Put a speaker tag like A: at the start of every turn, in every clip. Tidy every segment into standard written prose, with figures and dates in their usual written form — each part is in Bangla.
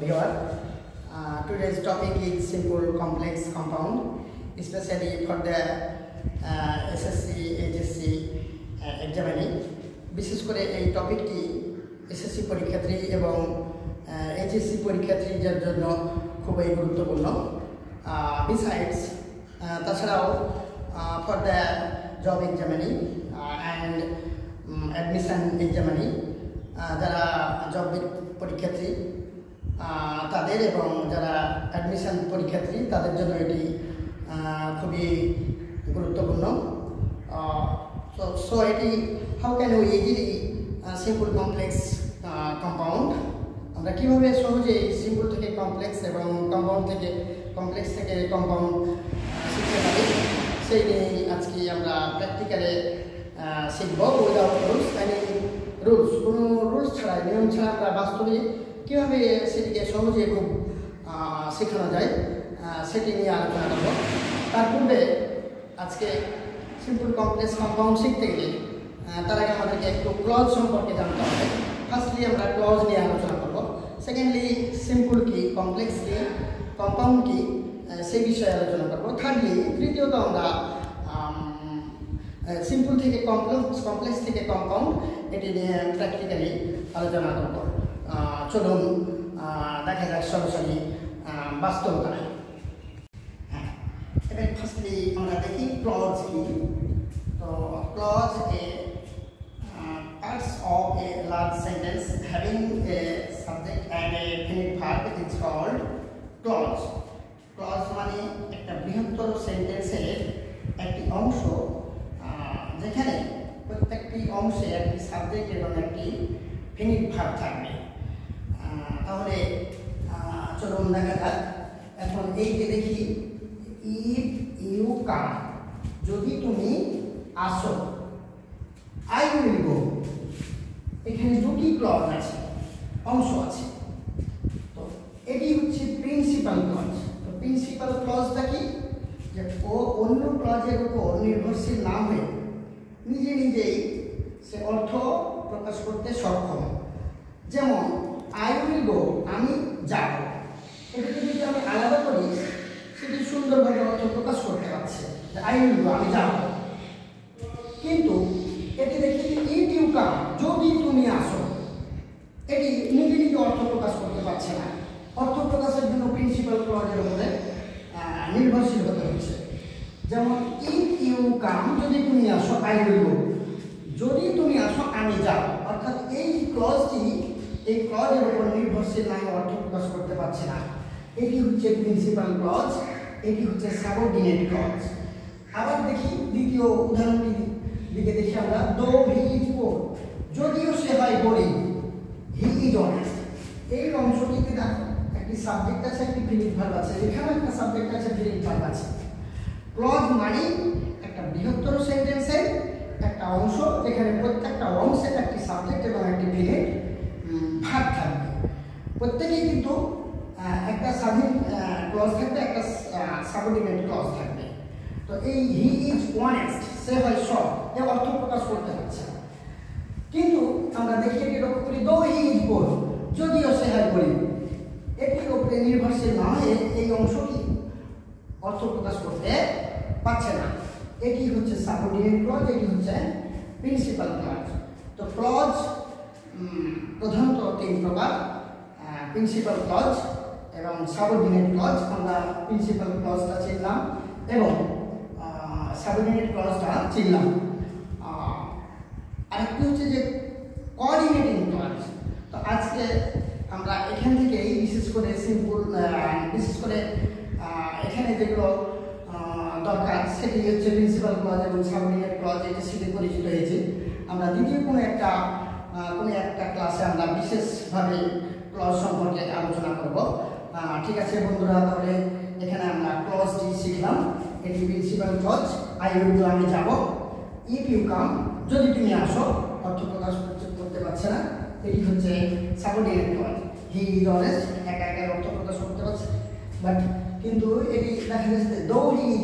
A: viewer. Today's topic is simple complex compound, especially for the SSC, HSC examining. বিশেষ করে এই টপিকটি এসএসসি পরীক্ষার্থী এবং এইচএসসি পরীক্ষার্থীদের জন্য খুবই গুরুত্বপূর্ণ। Besides, তাছাড়াও for the job examining and admission examining, যারা জব পরীক্ষার্থী তাদের এবং যারা অ্যাডমিশন পরীক্ষার্থী তাদের জন্য এটি খুবই গুরুত্বপূর্ণ। So এটি how can we easily simple complex compound, আমরা কিভাবে সহজে সিম্পল থেকে কমপ্লেক্স এবং কম্পাউন্ড থেকে কমপ্লেক্স থেকে কম্পাউন্ড শিখতে পারি সেই নিয়ে আজকে আমরা প্র্যাকটিক্যালে শিখব। উইদাউট রুলস, রুলস কোনো রুলস ছাড়া, নিয়ম ছাড়া আমরা বাস্তবে কীভাবে সেটিকে সহজে খুব শেখানো যায় সেটি নিয়ে আলোচনা করব। তার পূর্বে আজকে সিম্পল কমপ্লেক্স কম্পাউন্ড শিখতে গেলে তার আগে আমাদেরকে একটু ক্লজ সম্পর্কে জানতে হবে। ফার্স্টলি আমরা ক্লজ নিয়ে আলোচনা করব। সেকেন্ডলি সিম্পল কি, কমপ্লেক্স কি, কম্পাউন্ড কি সেই বিষয়ে আলোচনা করব। থার্ডলি, তৃতীয়ত আমরা সিম্পল থেকে কমপ্লেক্স থেকে কম্পাউন্ড এটি নিয়ে প্র্যাকটিক্যালি আলোচনা করব। চলুন দেখা যাক সরাসরি বাস্তবতায়। হ্যাঁ, এবার ফার্স্টলি আমরা দেখি ক্লজ কি। তো ক্লজ এ parts of a large sentence having a subject and a finite verb is called clause. Clause মানে একটা বৃহত্তর সেন্টেন্সের একটি অংশ যেখানে প্রত্যেকটি অংশে একটি সাবজেক্ট এবং একটি ফিনিট ভার্ব থাকবে। তাহলে চলুন দেখা যাক। এখন এই যে দেখি ইফ ইউ কাম, যদি তুমি আসো, আই উইল গো, এখানে দুটি ক্লজ আছে, অংশ আছে। তো এটি হচ্ছে প্রিন্সিপাল ক্লজ। তো প্রিন্সিপাল ক্লজটা কি, যে ও অন্য ক্লজের উপর নির্ভরশীল না হয়ে নিজে নিজেই সে অর্থ প্রকাশ করতে সক্ষম। যেমন আই উইল গো, আমি যাব, এটাকে যদি আমি আলাদা করি সেটি সুন্দরভাবে অর্থ প্রকাশ করতে পারছে যে আই উইল গো, আমি যাব। কিন্তু এটি দেখি ইফ ইউ কাম, যদি তুমি আসো, এটি নিজে নিজে অর্থ প্রকাশ করতে পারছে না। অর্থ প্রকাশের জন্য প্রিন্সিপাল ক্লজের উপরে নির্ভরশীল হতে হচ্ছে। যেমন ইফ ইউ কাম, যদি তুমি আসো, আই উইল গো, যদি তুমি আসো, আমি যাব। অর্থাৎ এই ক্লজটি এই ক্লজের উপর নির্ভরশীল নাই, অর্থ প্রকাশ করতে পারছে না। এটি হচ্ছে প্রিন্সিপাল ক্লজ, এটি হচ্ছে সাবঅর্ডিনেট ক্লজ। আবার দেখি দ্বিতীয় উদাহরণটি দিকে দেখি আমরা, দো হি ইজ পোর, যদিও সে হয় গরিব, হি ইজ অনেস্ট। এই অংশটিতে দেখো একটি সাবজেক্ট আছে, একটি ফিনিট ভার্ব আছে, এখানে একটা সাবজেক্ট আছে, ফিনিট ভার্ব আছে। ক্লজ মানে একটা বৃহত্তর সেন্টেন্সের একটা অংশ যেখানে প্রত্যেকটা অংশে একটি সাবজেক্ট এবং একটি ফিনিট ভার্ব থাকবে। প্রত্যেকেই কিন্তু একটা স্বাধীন ক্লজ থাকবে, একটা সাবঅর্ডিনেট ক্লজ থাকবে। তো এই হি ইজ অনেস্ট, সে হয় সৎ, এর অর্থ প্রকাশ করতে পারছে না। কিন্তু আমরা দেখি এটি লক্ষ্য করি, দো হি ইজ পোর, যদিও সে হয় গরিব, এটির উপরে নির্ভরশীল না হয়ে এই অংশটি অর্থ প্রকাশ করতে পারছে না। এটি হচ্ছে সাবঅর্ডিনেট ক্লজ, এটি হচ্ছে প্রিন্সিপাল ক্লজ। তো ক্লজ প্রধানত তিন প্রকার, প্রিন্সিপাল ক্লজ এবং সাবঅর্ডিনেট ক্লজ। আমরা প্রিন্সিপাল ক্লজটা চিনলাম এবং সাবঅর্ডিনেট ক্লজটা চিনলাম। আরেকটি হচ্ছে যে কোঅর্ডিনেটিং ক্লজ। তো আজকে আমরা এখান থেকেই বিশেষ করে সিম্পল, বিশেষ করে এখানে যেগুলো দরকার সেটি হচ্ছে প্রিন্সিপাল ক্লজ এবং সাবঅর্ডিনেট ক্লজ, এটি শিখে পরিচিত হয়েছে। আমরা দ্বিতীয় কোনো একটা ক্লাসে আমরা বিশেষভাবে ক্লজ সম্পর্কে আলোচনা করব। ঠিক আছে বন্ধুরা, তাহলে এখানে আমরা ক্লজটি শিখলাম। এটি principal clause, I will go, আমি যাব। ইফ ইউ কাম, যদি তুমি আসো, অর্থ প্রকাশ করতে পারছে না। এটি হচ্ছে subordinate clause, he is honest, একা একা অর্থ প্রকাশ করতে পারছে, বাট কিন্তু এটি দেখা যাচ্ছে দো হি ইজ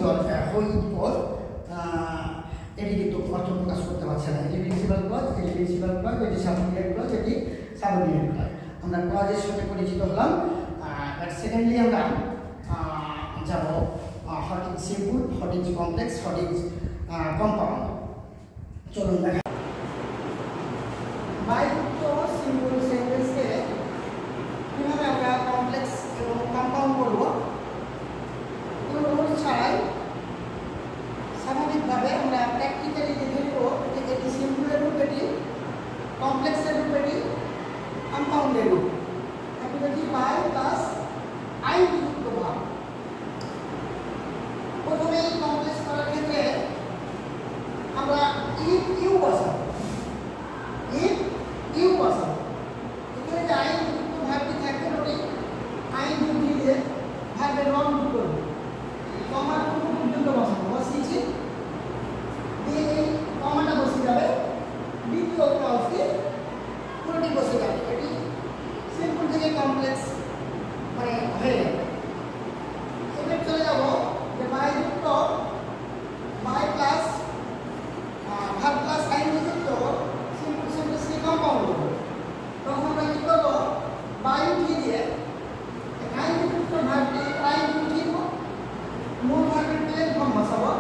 A: পোর, এটি কিন্তু অর্থ প্রকাশ করতে পারছে না। এটি প্রিন্সিপাল ক্লজ, এটি প্রিন্সিপাল ক্লজ, এটি সাবঅর্ডিনেট ক্লজ, এটি সাবঅর্ডিনেট ক্লজ। আমরা ক্লজের সাথে পরিচিত হলাম। এবার সেকেন্ডলি আমরা যাব what is simple, what is complex, what is compound. চলুন দেখা বাইযুক্ত সিম্পল সেন্টেন্সকে কিভাবে আমরা কমপ্লেক্স এবং কম্পাউন্ড করব। কোনো রুল ছাড়াই স্বাভাবিকভাবে আমরা প্র্যাকটিক্যালি দেখে নেব যে এটি সিম্পলের রূপ, এটি কমপ্লেক্সের রূপ, এটি কম্পাউন্ডের রূপ। এখন দেখি বাই প্লাস আই যুক্ত ভাব। প্রথমে কমপ্লেক্স করার ক্ষেত্রে আমরা ইফ ইউ বসাবো, ইফ ইউ বসাবো। এখানে যে আই যুক্ত ভাবটি থাকবে ওটি আই যুক্ত দিয়ে ভাবের রং যুক্ত করবো, কমার পর্যন্ত বসাবো, বসিয়েছি দিয়ে এই কমাটা বসে যাবে, দ্বিতীয় ক্লজটি পুরোটি বসে যাবে। এটি সিম্পল থেকে কমপ্লেক্স মানে হয়ে যাবে। এবার চলে যাব যে বাই যুক্ত বাই প্লাস ভাব প্লাস আই যুক্ত সিম্পল সেন্টেন্সকে কম্পাউন্ড করবো। তখন আমরা কি করবো, বাই উঠিয়ে দিয়ে আই যুক্ত ভাবটি আই উঠিয়ে দেবো, মূল ভাবের প্লেন ফর্ম বসাবো।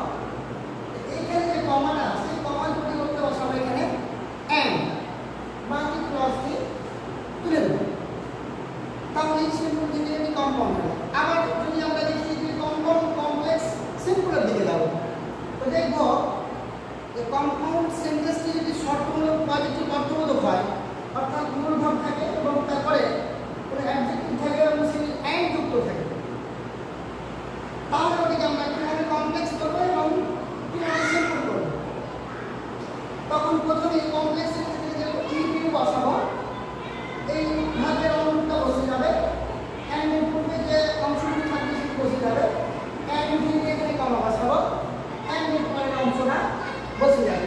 A: এইখানে যে কমাটা আছে কমার পরিবর্তে বসাবো এখানে এন্ড, বাকি ক্লজটি তুলে দেবো। তাহলে এই সিম্পল থেকে এটি কম্পাউন্ড হবে। আবার যদি আমরা দেখি যে কম্পাউন্ড কমপ্লেক্স সিম্পলের দিকে যাবো, তো দেখবো যে কম্পাউন্ড সেন্টেন্সটি যদি শর্তমূলক পজিটিভ অর্থবোধক হয়, অর্থাৎ মূল ভাব থাকে এবং তারপরে কোনো অ্যাডজেক্টিভ থাকে এবং সেটি এন্ড যুক্ত থাকে, তাহলে ওটিকে আমরা কিভাবে কমপ্লেক্স করবো এবং কিভাবে সিম্পল করবো। তখন প্রথমে কমপ্লেক্সের ক্ষেত্রে যে ইউ বসাবো, এই ভাবের অংশটা বসে যাবে, এন্ড এর পূর্বে যে অংশটি থাকবে সেটি বসে যাবে, এন্ড দিয়ে এখানে কমা বসাবো, এন্ড এর পরের অংশটা বসে যাবে,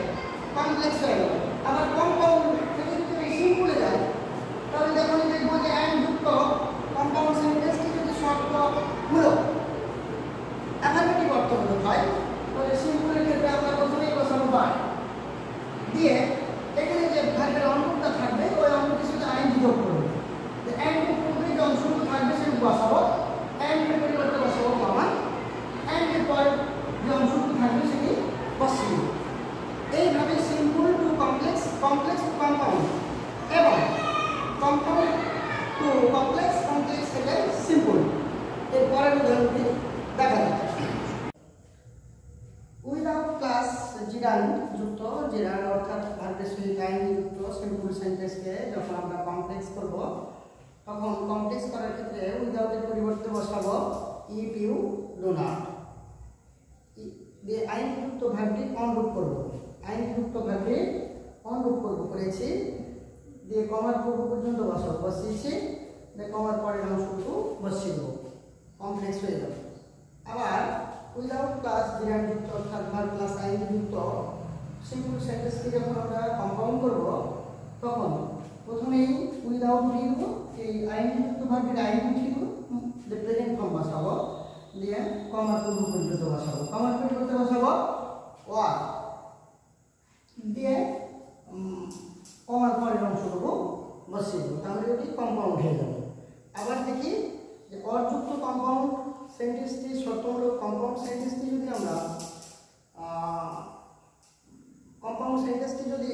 A: কমপ্লেক্স হয়ে গেল। আবার কম্পাউন্ড থেকে যদি সিম্পলে যায় তাহলে যখন দেখবো যে এন্ড যুক্ত কম্পাউন্ড সেন্টেন্সটি যদি শর্তমূলক অ্যাফার্মেটিভ অর্থবোধক হয়, তাহলে সিম্পলের ক্ষেত্রে আমরা প্রথমেই বসাবো বাই দিয়ে এখানে যে ভার্বের অংশটা থাকবে ওই অংশটির সাথে আইন যোগ করবো। এন্ড এর পূর্বে যে অংশটুকু থাকবে সেটি বসাবো, এন্ড এর পরিবর্তে বসাবো কমা, এন্ড এর পরে যে অংশটুকু থাকবে সেটি বসিয়ে দেবো। এইভাবে simple to complex, complex to compound এবং কম্পাউন্ড টু কমপ্লেক্স, কমপ্লেক্স থেকে সিম্পল। এর পরের উদাহরণটি দেখা যাচ্ছে। উইদাউট ক্লাস জিরান্ড যুক্ত, জিরান্ড অর্থাৎ ভার্বের সহিত আইন যুক্ত সিম্পল সেন্টেন্সকে যখন আমরা কমপ্লেক্স করব, তখন কমপ্লেক্স করার ক্ষেত্রে উইদাউটের পরিবর্তে বসাবো ইফ ইউ ডু নট দিয়ে আইন যুক্ত ভার্বটি অনুরূপ করবো, আইন যুক্ত ভার্বটি অনুরূপ করবো করেছি দিয়ে কমার পূর্ব পর্যন্ত বসাবো, বসিয়েছি দিয়ে কমার পরের অংশটুকু বসিয়ে দেবো, কমপ্লেক্স হয়ে যাবে। আবার উইদাউট প্লাস জিরান্ড যুক্ত অর্থাৎ ভার্ব প্লাস আইন যুক্ত সিম্পল সেন্টেন্সকে যখন আমরা কম্পাউন্ড করব, তখন প্রথমেই উইদাউট দিব, এই আইন যুক্ত ভার্বের আইন ছিল যে প্রেজেন্ট ফর্ম বসাবো দিয়ে কমার পূর্ব পর্যন্ত বসাবো, কমার পরিবর্তে বসাবো ওয়ার দিয়ে কমার পরের অংশটুকু বসিয়ে দেবো, তাহলে এটি কম্পাউন্ড হয়ে যাবে। আবার দেখি যে অযুক্ত কম্পাউন্ড সেন্টেন্সটি শর্তমূলক কম্পাউন্ড সেন্টেন্সটি যদি আমরা কম্পাউন্ড সেন্টেন্সটি যদি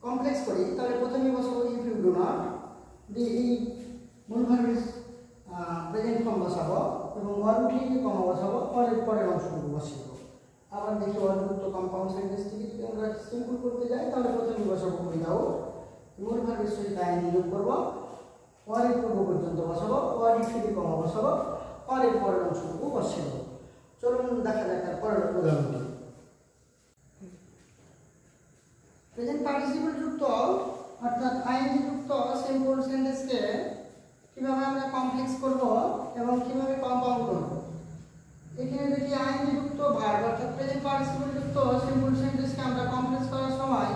A: কমপ্লেক্স করি, তাহলে প্রথমেই বসাবো ইফ ইউ ডু নট দিয়ে এই মূল ভার্বের প্রেজেন্ট ফর্ম বসাবো এবং ওয়ার উঠিয়ে কমা বসাবো, পরের অংশটুকু বসিয়ে দেবো। আবার দেখি অযুক্ত কম্পাউন্ড সেন্টেন্সটিকে যদি আমরা সিম্পল করতে যাই, তাহলে প্রথমেই বসাবো উইদাউট, মূল ভার্বের সহিত আইন যোগ করবো, ওয়ারের পূর্ব পর্যন্ত বসাবো, ওয়ার উঠিয়ে কমা বসাবো, পরের অংশটুকু বসিয়ে দেবো। চলুন দেখা যাক তার পরের উদাহরণটি। প্রেজেন্ট পার্টিসিপল যুক্ত অর্থাৎ আইএনজি যুক্ত সিম্পল সেন্টেন্সকে কিভাবে আমরা কমপ্লেক্স করব এবং কিভাবে কম্পাউন্ড করব। এখানে দেখি আইএনজি যুক্ত ভার্ব অর্থাৎ প্রেজেন্ট পার্টিসিপল যুক্ত সিম্পল সেন্টেন্সকে আমরা কমপ্লেক্স করার সময়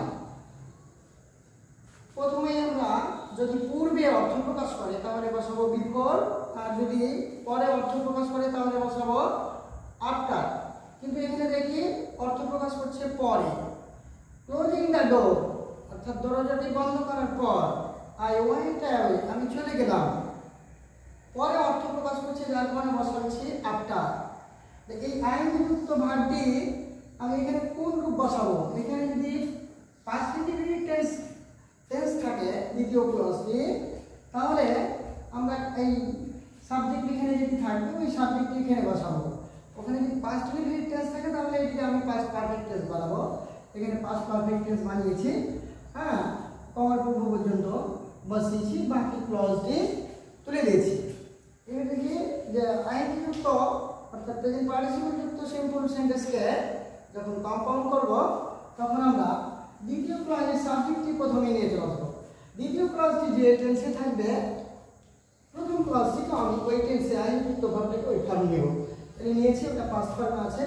A: প্রথমেই আমরা যদি পূর্বে অর্থ প্রকাশ করে তাহলে বসাবো বিফোর, আর যদি পরে অর্থ প্রকাশ করে তাহলে বসাবো আফটার। কিন্তু এখানে দেখি অর্থ প্রকাশ করছে পরে। ক্লোজিং দ্য ডোর অর্থাৎ দরজাটি বন্ধ করার পর, আই ওয়েন্ট অ্যাওয়ে, আমি চলে গেলাম। পরে অর্থ প্রকাশ করছে যার কারণে বসাচ্ছি আফটার। এই আইনযুক্ত ভার্বটি আমি এখানে কোন রূপ বসাবো? এখানে যদি পাস্ট ইন্ডিফিনিট টেন্স থাকে দ্বিতীয় ক্লজটি, তাহলে আমরা এই সাবজেক্ট এখানে যদি থাকবে ওই সাবজেক্ট এখানে বসাবো। ওখানে যদি পাস্ট ইন্ডিফিনিট টেন্স থাকে তাহলে এটিকে আমি পাস্ট পারফেক্ট টেন্স বানাবো। এখানে পাস্ট পারফেক্ট টেন্স বানিয়েছি, হ্যাঁ, কমার পূর্ব পর্যন্ত বসিয়েছি, বাকি ক্লজটি তুলে দিয়েছি। এবার দেখি যে আইনযুক্ত অর্থাৎ প্রেজেন্ট পার্টিসিপল যুক্ত সিম্পল সেন্টেন্সকে যখন কম্পাউন্ড করব তখন আমরা দ্বিতীয় ক্লজের সাবজেক্টটি প্রথমে নিয়ে চলে আসবো। দ্বিতীয় ক্লজটি যে টেন্সে থাকবে প্রথম ক্লজটিকে আমি ওই টেন্সে আইনযুক্ত ভার্বটাকে ওই ফর্ম নেব। এটা নিয়েছি, ওটা পাস্ট ফর্ম আছে।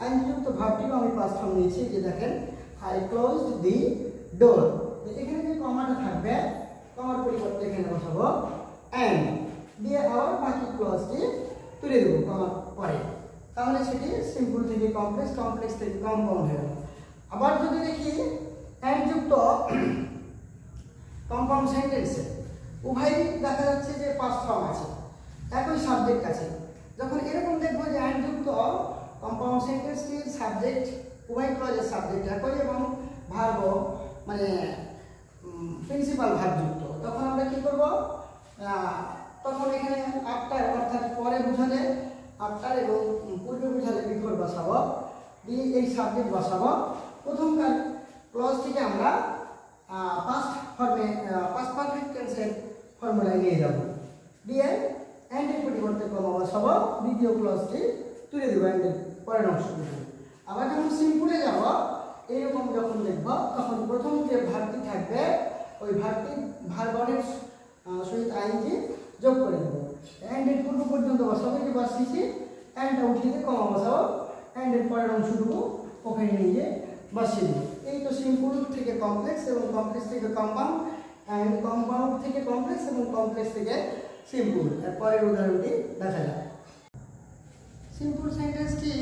A: আইনযুক্ত ভার্বটিকে আমি পাস্ট ফর্ম নিয়েছি। যে দেখেন আই ক্লোজড দি ডোর। এখানে যে কমাটা থাকবে কমার পরিবর্তে এখানে বসাবো অ্যান্ড দিয়ে আবার বাকি ক্লজটি তুলে দেবো কমার পরে। তাহলে সেটি সিম্পল থেকে কমপ্লেক্স, কমপ্লেক্স থেকে কম্পাউন্ড হয়ে গেল। আবার যদি দেখি অ্যান্ডযুক্ত কম্পাউন্ড সেন্টেন্সে উভয়ই দেখা যাচ্ছে যে পাস্ট ফর্ম আছে, একই সাবজেক্ট আছে। যখন এরকম দেখবো যে অ্যান্ডযুক্ত কম্পাউন্ড সেন্টেন্সটির সাবজেক্ট উভয় ক্লজের সাবজেক্ট একই এবং ভার্ব মানে প্রিন্সিপাল ভার্বযুক্ত, তখন আমরা কি করব? তখন এখানে আফটার অর্থাৎ পরে বোঝালে আফটার এবং পূর্বে বোঝালে বিফোর বসাবো, দিয়ে এই সাবজেক্ট বসাবো। প্রথমকার ক্লজটিকে আমরা পাস্ট ফর্মে পাস্ট পারফেক্ট টেন্সের ফর্মুলায় নিয়ে যাব, দিয়ে অ্যান্ডের পরিবর্তে কমা বসাবো, দ্বিতীয় ক্লজটি তুলে দেবো অ্যান্ডের পরের অংশটুকু। আবার যখন সিম্পলে যাব এইরকম যখন দেখব তখন প্রথম যে ভার্বটি থাকবে ওই ভার্বটি ভার্বনের সহিত আইনজি যোগ করে দেবো। অ্যান্ডের পূর্ব পর্যন্ত বসাবো, যে বসিয়েছি অ্যান্ডটা উঠিয়ে দিয়ে কমা বসাবো, অ্যান্ডের পরের অংশটুকু ওখানে নিয়ে বসিয়ে দেবো। এই তো সিম্পল থেকে কমপ্লেক্স এবং কমপ্লেক্স থেকে কম্পাউন্ড, অ্যান্ড কম্পাউন্ড থেকে কমপ্লেক্স এবং কমপ্লেক্স থেকে সিম্পল। এর পরের উদাহরণটি দেখা যায়। সিম্পল সেন্টেন্সটি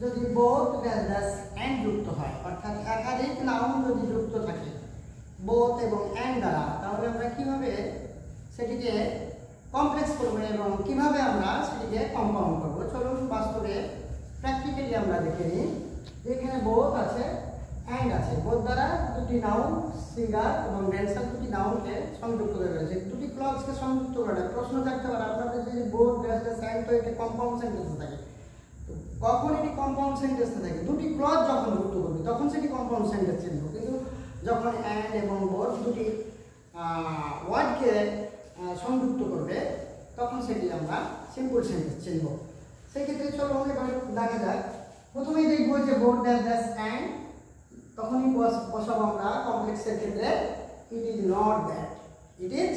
A: যদি বোথ ড্যাশ অ্যান্ড যুক্ত হয়, অর্থাৎ একাধিক নাউন যদি যুক্ত থাকে বোথ এবং অ্যান্ড দ্বারা, তাহলে আমরা কিভাবে সেটিকে কমপ্লেক্স করবো এবং কিভাবে আমরা সেটিকে কম্পাউন্ড করবো, চলুন বাস্তবে প্র্যাকটিক্যালি আমরা দেখে নিই। এখানে বোথ আছে, অ্যান্ড আছে। বোথ দ্বারা দুটি নাউন সিঙ্গার এবং ড্যান্সার দুটি নাউনকে সংযুক্ত করে রয়েছে, দুটি ক্লজকে সংযুক্ত করে। প্রশ্ন থাকতে পারে আপনাদের যে বোথ ড্যাশ ড্যাশ অ্যান্ড, তো এটি কম্পাউন্ড সেন্টেন্সে থাকে। কখন এটি কম্পাউন্ড সেন্টেন্সে থাকে? দুটি ক্লজ যখন যুক্ত করবে তখন সেটি কম্পাউন্ড সেন্টেন্স চিনব, কিন্তু যখন অ্যান্ড এবং বোথ দুটি ওয়ার্ডকে সংযুক্ত করবে তখন সেটি আমরা সিম্পল সেন্টেন্স চিনব। সেক্ষেত্রে চলো এবার দেখা যাক। প্রথমেই দেখবো যে বোথ ড্যাশ ড্যাশ অ্যান্ড, তখনই বসাবো আমরা কমপ্লেক্সের ক্ষেত্রে it is not that, it is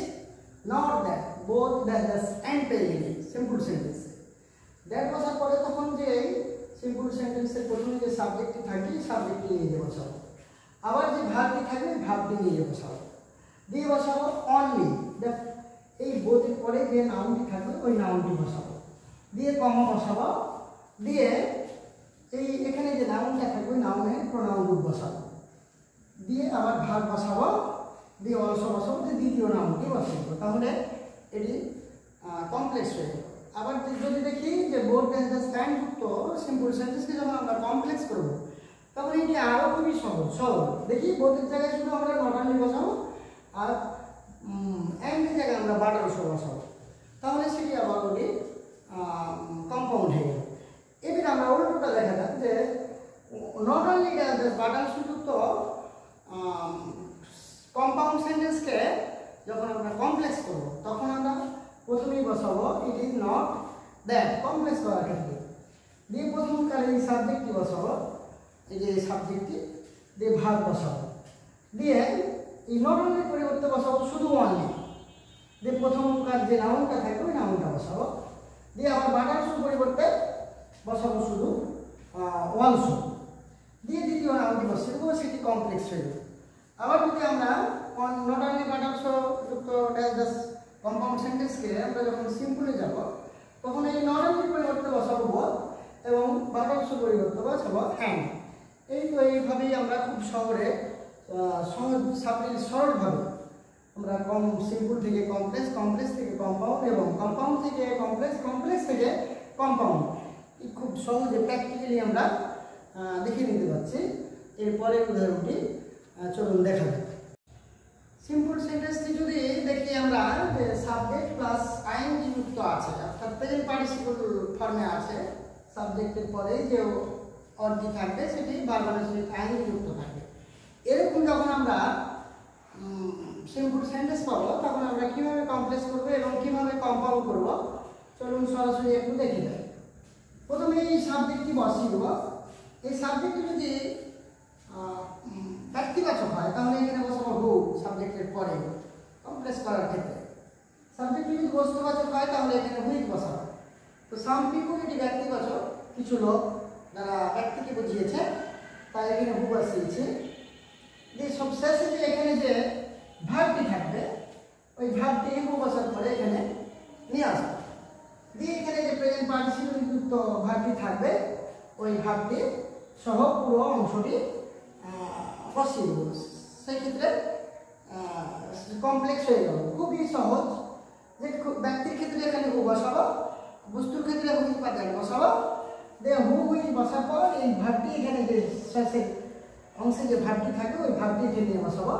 A: not that. Both dash dash and পেয়ে গেলি সিম্পল সেন্টেন্স। দ্যাট বসার পরে তখন যে সিম্পল সেন্টেন্সের প্রথমে যে সাবজেক্টটি থাকে সাবজেক্টটি নিয়ে বসাবো, আবার যে ভার্বটি থাকবে ভার্বটি নিয়ে বসাবো, দিয়ে বসাবো অনলি। এই বোথের পরে যে নাউনটি থাকবে ওই নাউনটি বসাবো, দিয়ে কমা বসাবো, দিয়ে এই এখানে যে নাউনটা থাকবে ওই নাউনের প্রোনাউন রূপ বসাবো, দিয়ে আবার ভার্ব বসাবো, দিয়ে অলসো বসাবো, দিয়ে দ্বিতীয় নাউনটি বসাবো। তাহলে এটি কমপ্লেক্স হয়ে যাবে। আবার যদি দেখি যে বোথ ড্যাশ ড্যাশ অ্যান্ড যুক্ত সিম্পল সেন্টেন্সকে যখন আমরা কমপ্লেক্স করবো তখন এটি আরও খুবই সরল। দেখি বোথের জায়গায় শুধু আমরা নট অনলি বসাবো আর অ্যান্ডের জায়গায় আমরা বাট অলসো বসাবো, তাহলে সেটি আবার ওটি কম্পাউন্ড হয়ে যাবে। এবার আমরা উল্টোটা দেখা যাক যে not only dash dash but also যুক্ত কম্পাউন্ড সেন্টেন্সকে যখন আমরা কমপ্লেক্স করবো তখন আমরা প্রথমেই বসাবো it is not that, complex করার ক্ষেত্রে, দিয়ে প্রথমকার এই সাবজেক্টটি বসাবো, এই যে সাবজেক্টটি, দিয়ে ভার্ব বসাবো, দিয়ে এই নট অনলির পরিবর্তে বসাবো শুধু অনলি, দিয়ে প্রথমকার যে নাউনটা থাকবে ওই নাউনটা বসাবো, দিয়ে আবার বাট অলসোর পরিবর্তে বসাবো শুধু অলসো, দিয়ে দ্বিতীয় নাউনটি বসিয়ে দেবো, সেটি কমপ্লেক্স হয়ে যাবে। আবার যদি আমরা নট অনলি বাট অলসো যুক্ত ড্যাশ ড্যাশ কম্পাউন্ড সেন্টেন্সকে আমরা যখন সিম্পলে যাব তখন এই নট অনলির পরিবর্তে বসাবো বোথ এবং বাট অলসোর পরিবর্তে বসাবো অ্যান্ড। এই তো এইভাবেই আমরা খুব সহজভাবে আমরা সিম্পল থেকে কমপ্লেক্স, কমপ্লেক্স থেকে কম্পাউন্ড এবং কম্পাউন্ড থেকে কমপ্লেক্স, কমপ্লেক্স থেকে কম্পাউন্ড খুব সহজে প্র্যাকটিক্যালি আমরা দেখিয়ে নিতে পারছি। এরপরে উদাহরণটি চলুন দেখা যাক। সিম্পল সেন্টেন্সটি যদি দেখি আমরা যে সাবজেক্ট প্লাস আইএনজি যুক্ত আছে, অর্থাৎ প্রেজেন্ট পার্টিসিপল ফর্মে আছে, সাবজেক্টের পরে যে অর্জি থাকবে সেটি ভার্বালের সহিত আইএনজি যুক্ত থাকবে। এরকম যখন আমরা সিম্পল সেন্টেন্স পাবো তখন আমরা কিভাবে কমপ্লেক্স করবো এবং কিভাবে কম্পাউন্ড করবো চলুন সরাসরি একটু দেখে যাই। প্রথমে এই সাবজেক্টটি বসিয়ে দেবো। এই সাবজেক্টটি যদি ব্যক্তিবাচক হয় তাহলে এখানে বসাবো হু সাবজেক্টের পরে কমপ্লেক্স করার ক্ষেত্রে। সাবজেক্টটি যদি বস্তুবাচক হয় তাহলে এখানে হুইচ বসাবো। তো সাম পিপল এটি ব্যক্তিবাচক, কিছু লোক যারা ব্যক্তিকে বুঝিয়েছে, তাই এখানে হু বসিয়েছে। যে সব শেষে যে এখানে যে ভার্বটি থাকবে ওই ভার্বটি হু বসার পরে এখানে নিয়ে আসবে, দিয়ে এখানে যে প্রেজেন্ট পার্টিসিপল যুক্ত ভার্বটি থাকবে ওই ভার্বটি সহ পুরো অংশটি বসিয়ে দেবো। সেক্ষেত্রে কমপ্লেক্স হয়ে গেল, খুবই সহজ। যে ব্যক্তির ক্ষেত্রে এখানে হু বসাবো, বস্তুর ক্ষেত্রে হুইচ বা দ্যাট বসাবো, দিয়ে হু হুইচ বসার পর এই ভার্বটি এখানে যে শেষের অংশে যে ভার্বটি থাকবে ওই ভার্বটি এখানে নিয়ে বসাবো।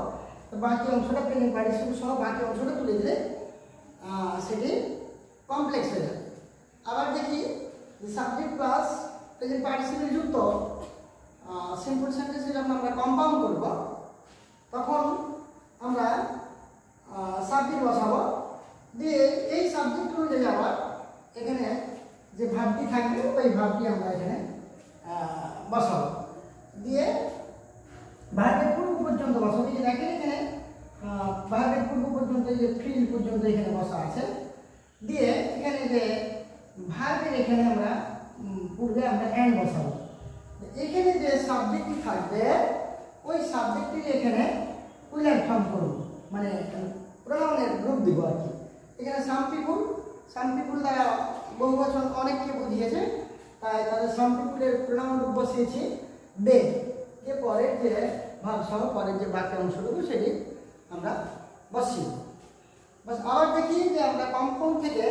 A: তো বাকি অংশটা প্রেজেন্ট পার্টিসিপল সহ বাকি অংশটা তুলে দিলে সেটি কমপ্লেক্স হয়ে যাবে। আবার দেখি যে সাবজেক্ট প্লাস প্রেজেন্ট পার্টিসিপল যুক্ত সিম্পল সেন্টেন্সে যখন আমরা কম্পাউন্ড করব তখন আমরা সাবজেক্ট বসাবো, দিয়ে এই সাবজেক্ট অনুযায়ী আবার এখানে যে ভার্বটি থাকবে ওই ভার্বটি আমরা এখানে বসাবো, দিয়ে ভার্বের পূর্ব পর্যন্ত বসাবো। এই যে দেখেন এখানে ভার্বের পূর্ব পর্যন্ত যে ফিল পর্যন্ত এখানে বসা আছে, দিয়ে এখানে যে ভার্বের এখানে আমরা পূর্বে আমরা অ্যান্ড বসাবো। এখানে যে সাবজেক্টটি থাকবে ওই সাবজেক্টটি এখানে উইলার ফর্ম করব, মানে প্রোনাউনের গ্রুপ দিব আর কি। এখানে সাম পিপুল দ্বারা বহুবচন অনেককে বুঝিয়েছে, তাই তাদের সাম পিপুলের প্রোনাউন রূপ বসিয়েছি দে। যে পরের যে ভাব সহ পরের যে বাক্য অংশটুকু সেটি আমরা বসিয়ে বাস। আবার দেখি যে আমরা কম্পাউন্ড থেকে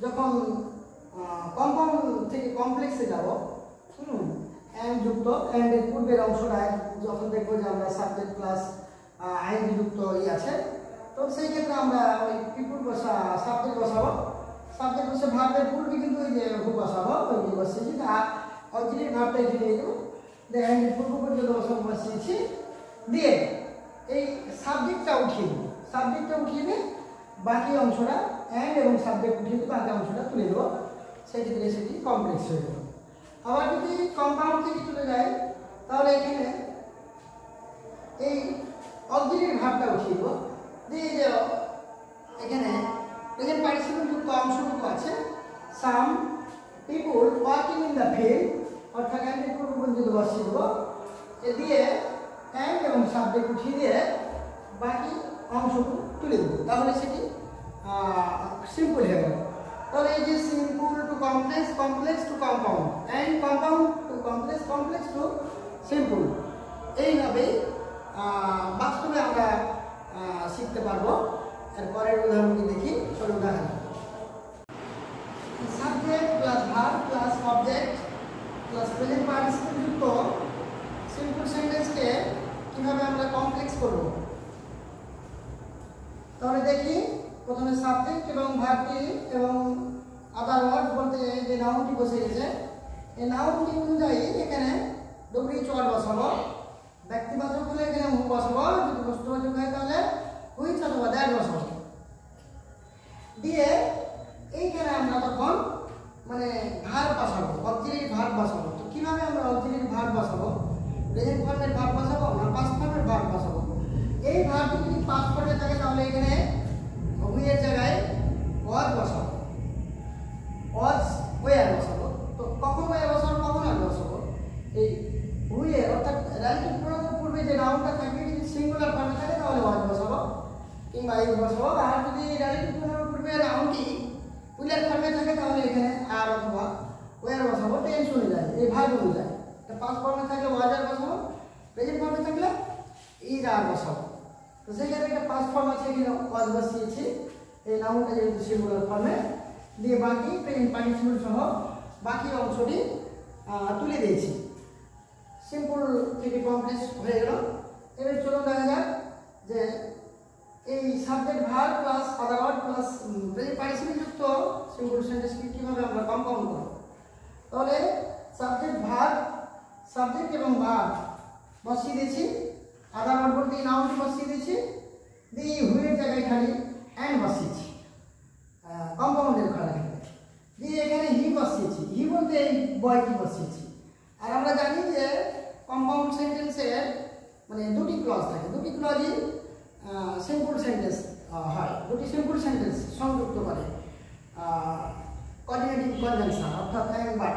A: যখন কম্পাউন্ড থেকে কমপ্লেক্সে যাব, অ্যান্ড যুক্ত অ্যান্ডের পূর্বের অংশটা যখন দেখবো যে আমরা সাবজেক্ট প্লাস আইএনজি যুক্ত আছে, তো সেই ক্ষেত্রে আমরা ওই পিপুল সাবজেক্ট বসাবো। সাবজেক্ট বসে ভার্বের পূর্বে কিন্তু ওই যে হু বসাবো, ওই যে বসিয়েছি, আর অক্সিলিয়ারি ভার্বটা এখানে দিয়ে দেবো, অ্যান্ডের পূর্ব পর্যন্ত বসিয়েছি, দিয়ে এই সাবজেক্টটা উঠিয়ে দেবো। সাবজেক্টটা উঠিয়ে দিয়ে বাকি অংশটা অ্যান্ড এবং সাবজেক্ট উঠিয়ে দিয়ে বাকি অংশটা তুলে দেবো, সেক্ষেত্রে সেটি কমপ্লেক্স হয়ে যাবে। আবার যদি কম্পাউন্ড থেকে চলে যায় তাহলে এখানে এই অক্সিলিয়ারি ভার্বটা উঠিয়ে দেবো, দিয়ে যে এখানে প্রেজেন্ট পার্টিসিপল যুক্ত অংশটুকু আছে সাম পিপুল ওয়ার্কিং ইন দ্য ফিল্ড, অর্থাৎ অ্যান্ডের পূর্ব পর্যন্ত বসিয়ে দেবো, দিয়ে অ্যান্ড এবং সাবজেক্ট উঠিয়ে দিয়ে বাকি অংশটুকু তুলে দেবো, তাহলে সেটি সিম্পল হয়ে গেল। তাহলে এই যে simple to complex, complex to compound, and compound to complex, complex to simple, এইভাবেই বাস্তবে আমরা শিখতে পারবো। এর পরের উদাহরণটি দেখি, চলুন দেখা যাক। Subject plus verb plus object plus present participle যুক্ত সিম্পল সেন্টেন্সকে কিভাবে আমরা কমপ্লেক্স করব। তাহলে দেখি প্রথমে সাবজেক্ট এবং ভার্বটি এবং আদার ওয়ার্ড বলতে যে নাউনটি বসে গেছে, এই নাউনটি অনুযায়ী এখানে ডব্লিউ ওয়ার্ড বসাবো। ব্যক্তিবাচক হলে এখানে হু বসাবো, যদি বস্তুবাচক হয় তাহলে হুইচ অথবা দ্যাট বসাবো, দিয়ে এইখানে আমরা তখন মানে ভার্ব বসাবো, অক্সিলিয়ারি ভার্ব বসাবো। তো কিভাবে আমরা অক্সিলিয়ারি ভার্ব বসাবো? প্রেজেন্ট ফর্মের ভার্ব বসাবো না পাস্ট ফর্মের ভার্ব বসাবো? এই ভার্বটি যদি পাস্ট ফর্মে থাকে তাহলে এখানে হুইয়ের জায়গায় ওয়াজ বসাবো, ওয়াজ ওয়ার বসাবো। তো কখন ওয়ার বসাবো, কখন আর বসাবো? এই হুইয়ের অর্থাৎ রিলেটিভ প্রোনাউনের পূর্বে যে নাউনটা থাকবে যদি সিঙ্গুলার ফর্মে থাকে তাহলে ওয়াজ বসাবো কিংবা ইজ বসাবো, আর যদি রিলেটিভ প্রোনাউনের পূর্বে নাউনটি উইলার ফর্মে থাকে তাহলে এখানে আর অথবা ওয়ার বসাবো টেন্স অনুযায়ী, এই ভার্ব অনুযায়ী। পাস্ট ফর্মে থাকলে ওয়াজ আর বসাবো, প্রেজেন্ট ফর্মে থাকলে ইজ আর বসাবো। তো সেখানে একটা পাস্ট ফর্ম আছে, এখানে ওয়াজ বসিয়েছি, এই নাউনটা যেহেতু সিঙ্গুলার ফর্মে দিয়ে বাকি প্রেজেন্ট পার্টিসিপল সহ বাকি অংশটি তুলে দিয়েছি। সিম্পল থেকে কমপ্লেক্স হয়ে গেল। এবার চলুন দেখা যাক যে এই subject verb plus other word plus present participle যুক্ত সিম্পল সেন্টেন্সকে কিভাবে আমরা কম্পাউন্ড করব। তাহলে সাবজেক্ট ভার্ব, সাবজেক্ট এবং ভার্ব বসিয়ে দিয়েছি, আদার ওয়ার্ড বলতে নাউনটি বসিয়ে দিয়েছি, দিয়ে হুয়ের জায়গায় খালি অ্যান্ড বসিয়েছি কম্পাউন্ডের ঘরে দিয়ে এখানে হি বসিয়েছি, হি বলতে এই বয়টি বসিয়েছি। আর আমরা জানি যে কম্পাউন্ড সেন্টেন্সের মানে দুটি ক্লজ থাকে, দুটি ক্লজই সিম্পল সেন্টেন্স হয়, দুটি সিম্পল সেন্টেন্স সংযুক্ত করে কোঅর্ডিনেটিং কনজাংশন অর্থাৎ অ্যান্ড বাট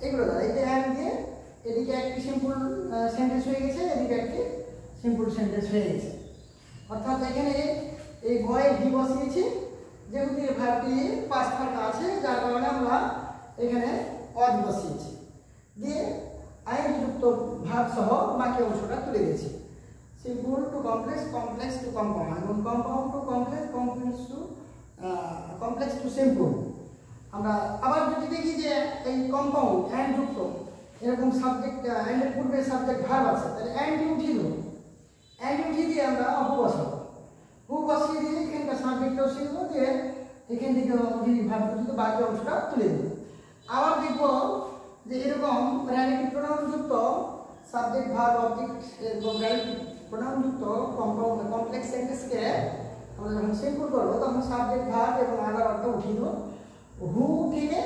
A: এগুলো দ্বারা। এই যে অ্যান্ড দিয়ে এদিকে একটি সিম্পল সেন্টেন্স হয়ে গেছে, এদিকে একটি সিম্পল সেন্টেন্স হয়ে গেছে। অর্থাৎ এখানে এই ভয়ে হি বসিয়েছি, যেহেতু এই ভার্বটি পাস্ট ফর্মে আছে যার কারণে আমরা এখানে ওয়াজ বসিয়েছি, দিয়ে আইএনজি যুক্ত ভার্ব সহ বাকি অংশটা তুলে দিয়েছি। Simple to complex, complex to compound, এবং compound to complex, complex to simple. আমরা আবার যদি দেখি যে এই কম্পাউন্ড অ্যান্ড যুক্ত এরকম সাবজেক্ট অ্যান্ডের পূর্বে সাবজেক্ট ভার্ব আছে, তাহলে অ্যান্ড উঠিয়ে দেবো, অ্যান্ড উঠিয়ে দিয়ে আমরা হু বসাবো, হু বসিয়ে দিয়ে এখানকার সাবজেক্টটাও শিখবো, দিয়ে এখান থেকে ভার্ব পর্যন্ত বাকি অংশটা তুলে দেবো। আবার দেখবো যে এরকম রিলেটিভ প্রোনাউন যুক্ত সাবজেক্ট ভার্ব অবজেক্ট এবং রিলেটিভ প্রোনাউন যুক্ত কম্পাউন্ড কমপ্লেক্স সেন্টেন্সকে আমরা যখন সিম্পল করবো তখন সাবজেক্ট ভার্ব এবং আদার অর্থ উঠিয়ে দেবো, হু উঠিয়ে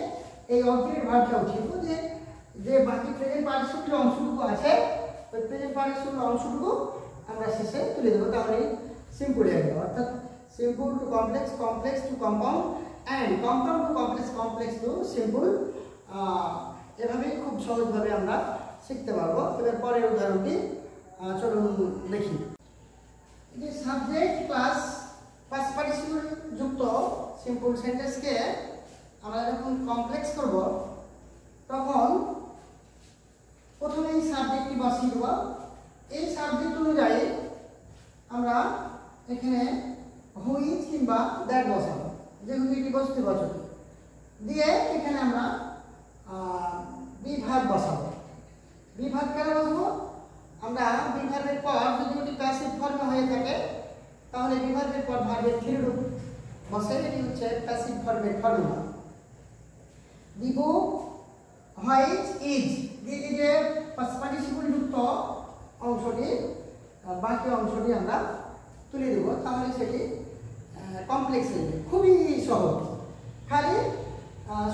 A: এই অবজেক্ট ভার্বটা উঠিয়ে দেবো, যে বাকি প্রেজেন্ট পার্টিসিপল অংশটুকু আছে ওই প্রেজেন্ট পার্টিসিপল অংশটুকু আমরা শেষে তুলে দেবো, তাহলে সিম্পল হয়ে গেল। অর্থাৎ simple to complex, complex to compound and compound to complex, complex to simple. এভাবেই খুব সহজভাবে আমরা শিখতে পারবো। এবার পরের উদাহরণটি চলুন দেখি। যে সাবজেক্ট প্লাস পাস্ট পার্টিসিপল যুক্ত সিম্পল সেন্টেন্সকে আমরা যখন কমপ্লেক্স করব তখন প্রথমে এই সাবজেক্টটি বসিয়ে দেব। এই সাবজেক্ট অনুযায়ী আমরা এখানে হুইচ কিংবা দ্যাট বসাবো, যেহেতু এটি বস্তুবাচক, দিয়ে এখানে আমরা বিভাগ বসাবো। বিভাগ কেন বসবো? আমরা বিভাগের পর যদি ওটি প্যাসিভ ফর্মে হয়ে থাকে তাহলে বিভাগের পর ভার্বের থ্রি রূপ বসে, এটি হচ্ছে প্যাসিভ ফর্মের ফর্মুলা। দিব হোয়াইট ইজ দিয়ে এই যে পার্টিসিপল যুক্ত অংশটি বাকি অংশটি আমরা তুলে দেব, তাহলে সেটি কমপ্লেক্স হয়ে যাবে। খুবই সহজ, খালি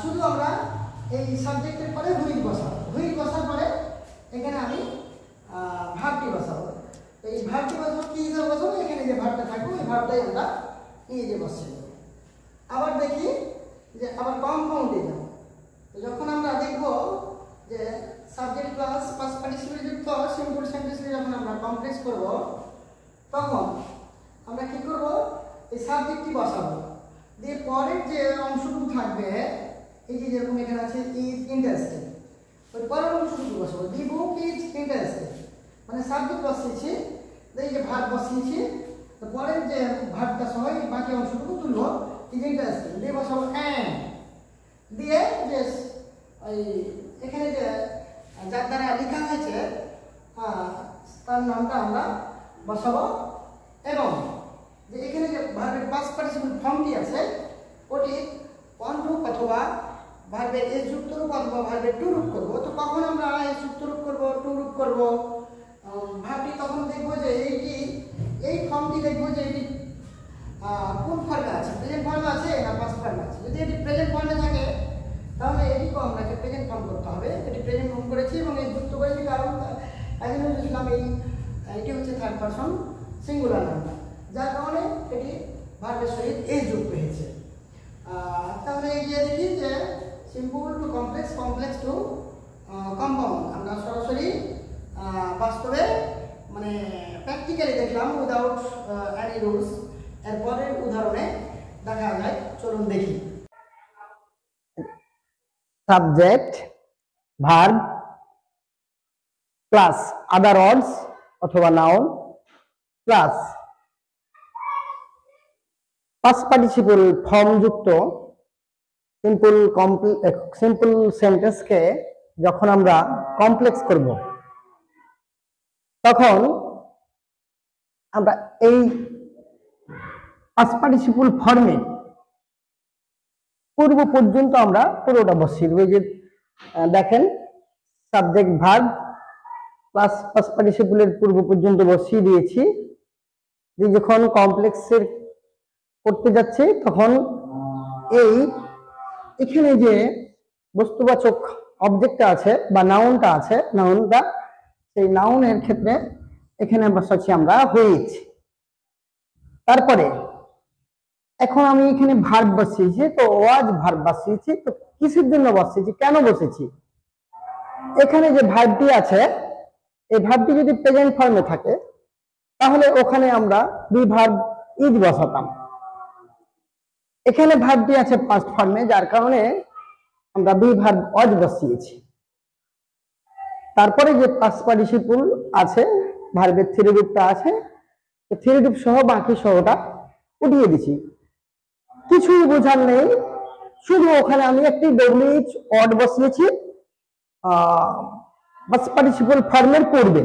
A: শুধু আমরা এই সাবজেক্টের পরে হুইচ বসাবো, হুইচ বসার পরে এখানে আমি ভার্বটি বসাবো। এই ভার্বটি বসাবো কি হিসাবে বসাবো, এখানে যে ভার্বটা থাকবে ওই ভার্বটাই আমরা নিয়ে যে বসিয়ে দেবো। আবার দেখি যে আবার কম্পাউন্ডে যাব, যখন আমরা দেখব যে সাবজেক্ট প্লাস পাস্ট পার্টিসিপল যুক্ত সিম্পল সেন্টেন্সকে যখন আমরা কমপ্লেক্স করব তখন আমরা কি করব, এই সাবজেক্টটি বসাবো, দিয়ে পরের যে অংশটুকু থাকবে এই যে যেরকম এখানে আছে ইজ ইন্টারেস্টেড, ওই পরের অংশটুকু বসাবো। দি বুক ইজ ইন্টারেস্টেড মানে সাবজেক্ট বসিয়েছি, এই যে ভার্ব বসিয়েছি, তো পরের যে ভার্বটা সহ বাকি অংশটুকু তুলবো, ইজ ইন্টারেস্টেড দিয়ে বসাবো অ্যান্ড, দিয়ে যে ওই এখানে যে যার দ্বারা লেখা হয়েছে তার নামটা আমরা বসাবো, এবং যে এখানে যে ভার্বের পাস্ট পার্টিসিপল ফর্মটি আছে ওটি ওয়ান রূপ অথবা ভার্বের এস যুক্ত রূপ অথবা ভার্বের টু রূপ করবো। তো কখন আমরা এস যুক্ত রূপ করবো, টু রূপ করবো ভার্বটি তখন দেখবো যে এই ফর্মটি দেখবো যে এটি কোন ফর্মে আছে, প্রেজেন্ট ফর্মে আছে না পাস্ট ফর্মে আছে। যদি এটি প্রেজেন্ট ফর্মে থাকে তাহলে এটিকেও আমরা প্রেজেন্ট ফর্ম করতে হবে। এটি প্রেজেন্ট ফর্ম করেছি এবং এই যুক্ত করেছি কারণ ইসলাম এটি হচ্ছে থার্ড পারসন সিঙ্গুলার নাম্বার, যার কারণে এটি ভার্বের সহিত এস যুক্ত হয়েছে। তাহলে এই যে দেখি যে simple to complex, complex to compound আমরা সরাসরি বাস্তবে মানে প্র্যাকটিক্যালি দেখলাম উইদাউট এনি রুলস। এরপরের উদাহরণে দেখা যায়, চলুন দেখি। সাবজেক্ট ভার্ব প্লাস আদার ওয়ার্ডস অথবা noun plus past participle form যুক্ত সিম্পল সেন্টেন্সকে যখন আমরা কমপ্লেক্স করব তখন আমরা এই পাস্ট পার্টিসিপল ফর্মে পূর্ব পর্যন্ত আমরা পুরোটা বসিয়ে দেব। যে দেখেন সাবজেক্ট ভার্ব প্লাস পাস্ট পার্টিসিপলের পূর্ব পর্যন্ত বসিয়ে দিয়েছি। যে যখন কমপ্লেক্সের করতে যাচ্ছি তখন এখানে যে বস্তুবাচক অবজেক্টটা আছে বা নাউনটা আছে, নাউনটা সেই নাউনের ক্ষেত্রে এখানে বসাচ্ছি আমরা হুইচ। তারপরে এখন আমি এখানে ভার্ব বসিয়েছি, তো ওয়াজ ভার্ব বসিয়েছি। তো কিসের জন্য বসিয়েছি, কেন বসেছি? এখানে যে ভার্বটি আছে এই ভার্বটি যদি প্রেজেন্ট ফর্মে থাকে তাহলে ওখানে আমরা বি ভার্ব ইজ বসাতাম। এখানে ভার্বটি আছে পাস্ট ফর্মে, যার কারণে আমরা বি ভার্ব ওয়াজ বসিয়েছি। তারপরে যে পাস্ট পার্টিসিপল আছে ভার্বের থ্রি রূপটা আছে, থ্রি রূপ সহ বাকি সহটা উঠিয়ে দিছি। কিছুই বোঝার নেই, শুধু ওখানে আমি একটি ডব্লিউএইচ ওয়ার্ড বসিয়েছি পাস্ট পার্টিসিপল ফর্মের পূর্বে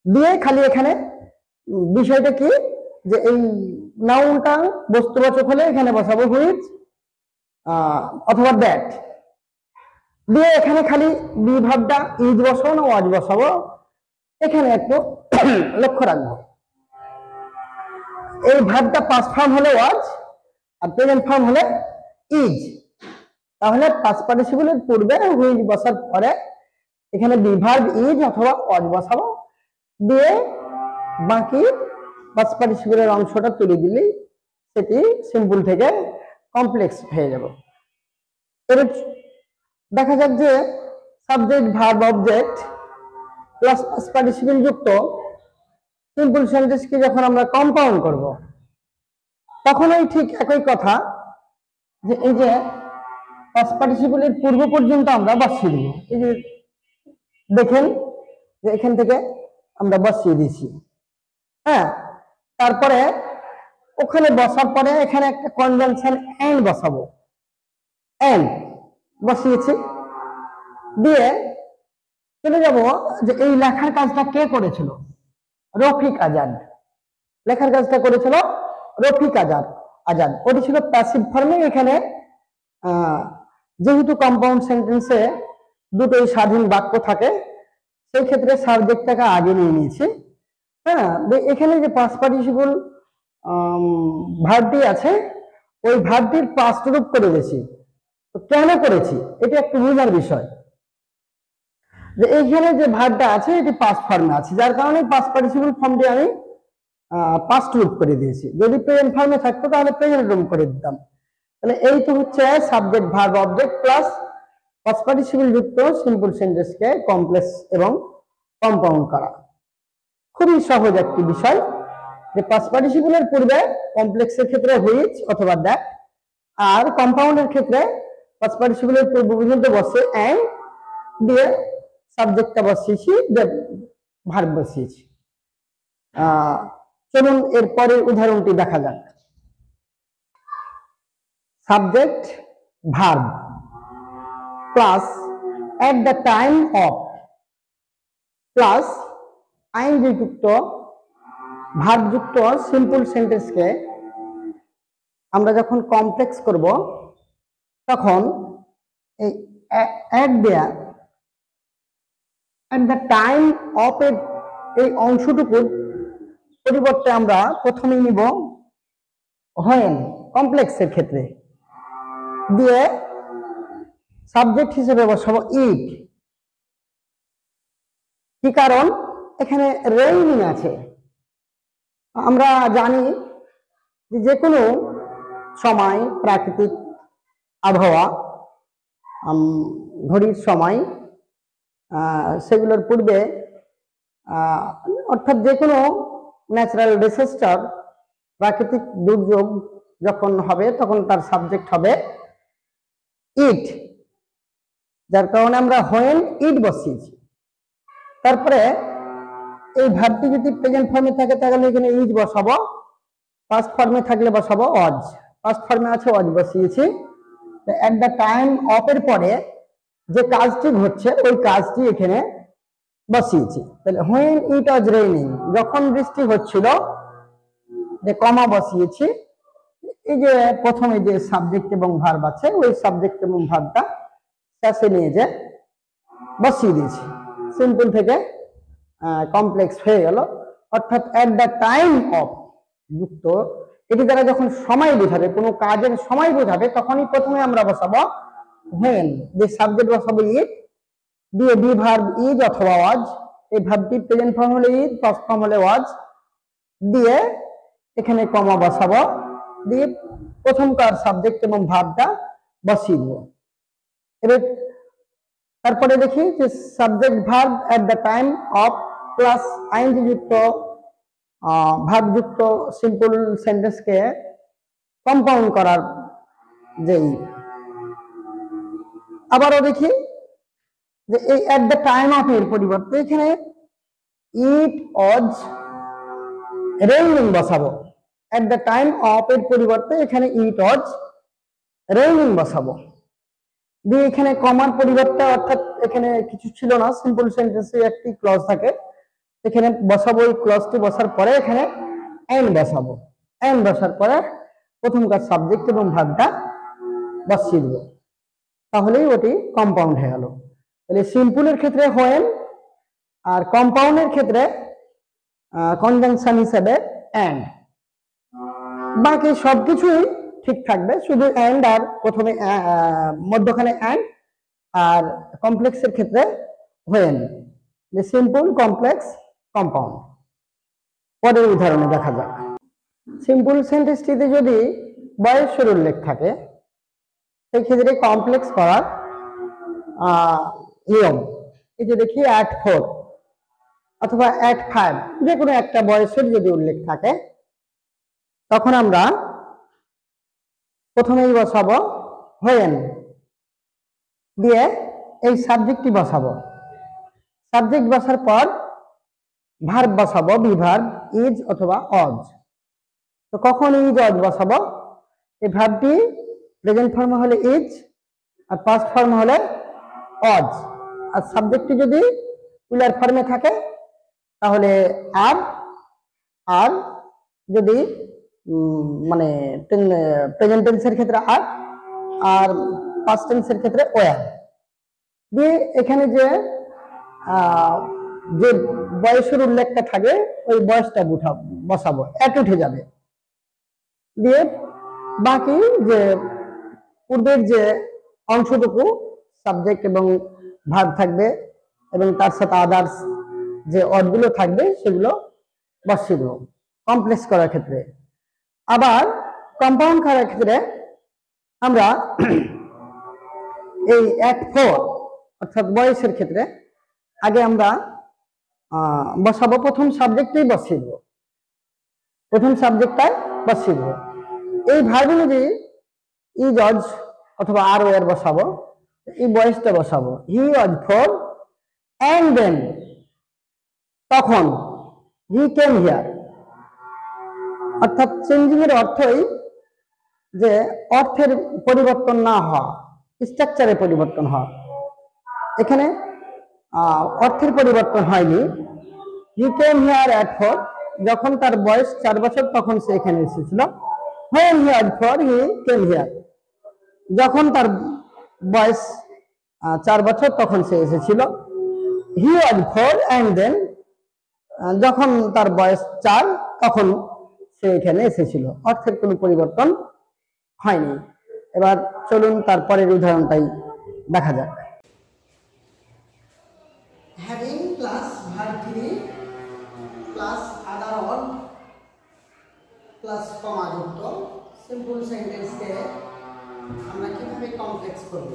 A: দিয়ে। খালি এখানে বিষয়টা কি যে এই নাউনটা বস্তুবাচক হলে এখানে বসাবো হুইচ অথবা দ্যাট দিয়ে। এখানে খালি বি ভার্বটা ইজ বসাবো না ওয়াজ বসাবো, এখানে একটু লক্ষ্য রাখবো। এই ভার্বটা পাস্ট ফর্ম হলে ওয়াজ আর প্রেজেন্ট ফর্ম হলে ইজ। তাহলে পাস্ট পার্টিসিপলের পূর্বে হুইচ বসার পরে এখানে বি ভার্ব ইজ অথবা ওয়াজ বসাবো দিয়ে বাকি পাস্ট পার্টিসিপলের অংশটা তুলে দিলেই সেটি সিম্পল থেকে কমপ্লেক্স হয়ে যাবে। এবার দেখা যাক যে subject verb object plus past participle যুক্ত সিম্পল সেন্টেন্সকে যখন আমরা কম্পাউন্ড করব তখন এই ঠিক একই কথা, যে এই যে পাস্ট পার্টিসিপলের পূর্ব পর্যন্ত আমরা বসিয়ে দিব। এই যে দেখেন যে এখান থেকে আমরা বসিয়ে দিয়েছি। হ্যাঁ, তারপরে ওখানে বসার পরে এখানে একটা কনজাংশন এন্ড বসাবো, এন্ড বসিয়েছি দিয়ে চলে যাব যে এই লেখার কাজটা কে করেছিল? রফিক আজাদ। লেখার কাজটা করেছিল রফিক আজাদ। ওটি ছিল প্যাসিভ ফর্মে। এখানে যেহেতু কম্পাউন্ড সেন্টেন্সে দুটোই স্বাধীন বাক্য থাকে সেই ক্ষেত্রে সাবজেক্টটাকে আগে নিয়ে নিয়েছি। হ্যাঁ, এখানে যে পাস্ট পার্টিসিপল ভার্বটি আছে ওই ভার্বটির পাস্ট রূপ করে দিয়েছি। তো কেন করেছি এটা একটু বোঝার বিষয়। যে এইখানে যে ভার্বটা আছে এটি পাস্ট ফর্মে আছে, যার কারণে পাস্ট পার্টিসিপল ফর্মটি আমি পাস্ট রূপ করে দিয়েছি। যদি প্রেজেন্ট ফর্মে থাকতো তাহলে প্রেজেন্ট রূপ করে দিতাম। তাহলে এই তো হচ্ছে subject verb object plus past participle যুক্ত সিম্পল সেন্টেন্সকে কমপ্লেক্স এবং কম্পাউন্ড করা। খুবই সহজ একটি বিষয় যে পাস্ট পার্টিসিপলের পূর্বে কমপ্লেক্সের ক্ষেত্রে হুইচ অথবা দ্যাট, আর কম্পাউন্ডের ক্ষেত্রে পাস্ট পার্টিসিপলের পূর্ব পর্যন্ত বসে এন্ড দিয়ে সাবজেক্টটা বসিয়েছি, ভার্ব বসিয়েছি। চলুন এর পরের উদাহরণটি দেখা যাক। Subject verb plus at the time of plus ING যুক্ত ভার্ব যুক্ত সিম্পল সেন্টেন্সকে আমরা যখন কমপ্লেক্স করব তখন এই এট দেয়া এট দ্য টাইম অফ এই অংশটুকুর পরিবর্তে আমরা প্রথমে নিব হোয়েন কমপ্লেক্সের ক্ষেত্রে দিয়ে সাবজেক্ট হিসেবে বসাবো ইট। কি কারণ? এখানে রেইনিং আছে। আমরা জানি যে কোনো সময় প্রাকৃতিক আবহাওয়া ঘড়ির সময় সেগুলোর পূর্বে অর্থাৎ যে কোনো ন্যাচারাল ডিসাস্টার প্রাকৃতিক দুর্যোগ যখন হবে তখন তার সাবজেক্ট হবে ইট, যার কারণে আমরা হোয়েন ইট বসিয়েছি। তারপরে এই ভার্বটি যদি প্রেজেন্ট ফর্মে থাকে তাহলে এখানে ইজ বসাবো, পাস্ট ফর্মে থাকলে বসাবো ওয়াজ, পাস্ট ফর্মে আছে ওয়াজ বসিয়েছি। এট দ্য টাইম অফ এর পরে যে কাজটি ঘটছে ওই কাজটি এখানে বসিয়েছি। তাহলে হোয়েন ইট ওয়াজ রেইনিং, যখন বৃষ্টি হচ্ছিল, যে কমা বসিয়েছি। এই যে প্রথমে যে সাবজেক্ট এবং ভার্ব আছে ওই সাবজেক্ট এবং ভার্বটা শেষে নিয়ে যে বসিয়ে দিয়েছি। সিম্পল থেকে কমপ্লেক্স হয়ে গেল। অর্থাৎ এট দ্য টাইম অফ যুক্ত, এটি দ্বারা যখন সময় বোঝাবে, কোনো কাজের সময় বোঝাবে, তখনই প্রথমে আমরা বসাবো হোয়েন, যে সাবজেক্ট বসাবো ইট, দিয়ে বি ভার্ব ইজ অথবা ওয়াজ, এই ভার্বটি প্রেজেন্ট ফর্ম হলে ইজ, পাস্ট ফর্ম হলে ওয়াজ, দিয়ে এখানে কমা বসাবো, দিয়ে প্রথমকার সাবজেক্ট এবং ভার্বটা বসিয়ে দেবো। এবার তারপরে দেখি যে subject verb at the time of plus ING যুক্ত ভার্ব যুক্ত সিম্পল সেন্টেন্সকে কম্পাউন্ড করার যেই, আবারও দেখি যে এই এট দ্য টাইম অফ এর পরিবর্তে এখানে ইট ওয়াজ রেইনিং বসাবো। এট দ্য টাইম অফ এর পরিবর্তে এখানে ইট ওয়াজ রেইনিং বসাবো, দিয়ে এখানে কমার পরিবর্তে, অর্থাৎ এখানে কিছু ছিল না, সিম্পল সেন্টেন্সে একটি ক্লজ থাকে, এখানে বসাবো। এই ক্লজটি বসার পরে এখানে এন্ড বসাবো, এন্ড বসার পরে প্রথমকার সাবজেক্ট এবং ভার্বটা বসিয়ে দেবো, তাহলেই ওটি কম্পাউন্ড হয়ে গেল। তাহলে সিম্পলের ক্ষেত্রে হোয়েন, আর কম্পাউন্ডের ক্ষেত্রে কনজাংশন হিসেবে এন্ড। বাকি সবকিছুই ঠিক থাকবে, শুধু এন্ড আর প্রথমে মধ্যখানে এন্ড, আর কমপ্লেক্সের ক্ষেত্রে হোয়েন। যে সিম্পল, কমপ্লেক্স, কম্পাউন্ড। পরের উদাহরণে দেখা যাক। সিম্পল সেন্টেন্সটিতে যদি বয়সের উল্লেখ থাকে সেই ক্ষেত্রে কমপ্লেক্স করার নিয়ম, এই যে দেখি অ্যাট 4 অথবা অ্যাট 5, যে কোনো একটা বয়সের যদি উল্লেখ থাকে তখন আমরা প্রথমেই বসাবো হোয়েন, দিয়ে এই সাবজেক্টটি বসাবো। সাবজেক্ট বসার পর ভার্ব বসাবো, বি ভার্ব ইজ অথবা অজ। তো কখন ইজ অজ বসাবো? এই ভার্বটি প্রেজেন্ট ফর্ম হলে ইজ, আর পাস্ট ফর্ম হলে অজ, আর সাবজেক্টটি যদি প্লুরাল ফর্মে থাকে তাহলে আর, আর যদি মানে প্রেজেন্ট টেন্সের ক্ষেত্রে আর পাস্ট টেন্সের ক্ষেত্রে ওয়ার। দিয়ে এখানে যে বয়সের উল্লেখটা থাকে ওই বয়সটা বসাবো, এট উঠে যাবে। দিয়ে বাকি যে পূর্বের যে অংশটুকু সাবজেক্ট এবং ভার্ব থাকবে এবং তার সাথে আদার্স যে অর্ডগুলো থাকবে সেগুলো বসিয়ে দেবো কমপ্লেক্স করার ক্ষেত্রে। আবার কম্পাউন্ড করার ক্ষেত্রে আমরা এই অ্যাট 4 অর্থাৎ বয়সের ক্ষেত্রে আগে আমরা বসাবো প্রথম সাবজেক্টটাই বসিয়ে দেবো, প্রথম সাবজেক্টটাই বসিয়ে দেবো। এই ভার্ব অনুযায়ী ইজ অজ অথবা আর ওয়ার বসাবো, এই বয়সটা বসাবো। হি ওয়াজ 4 and then, তখন হি কেম হিয়ার। অর্থাৎ চেঞ্জিং এর অর্থই যে অর্থের পরিবর্তন না হওয়া, স্ট্রাকচারে পরিবর্তন হওয়া। এখানে অর্থের পরিবর্তন হয়নি। হি কেম হিয়ার অ্যাট 4, যখন তার বয়স 4 বছর তখন সে এখানে এসেছিল। when he was 4 he came here, যখন তার বয়স 4 বছর তখন সে এসেছিল। he was 4 and then, যখন তার বয়স 4 তখন সে এখানে এসেছিল। অর্থের কোনো পরিবর্তন হয়নি। এবার চলুন তারপরের উদাহরণটাই দেখা যাক। Having plus verb 3 plus other word plus comma যুক্ত সিম্পল সেন্টেন্সকে আমরা কিভাবে কমপ্লেক্স করব?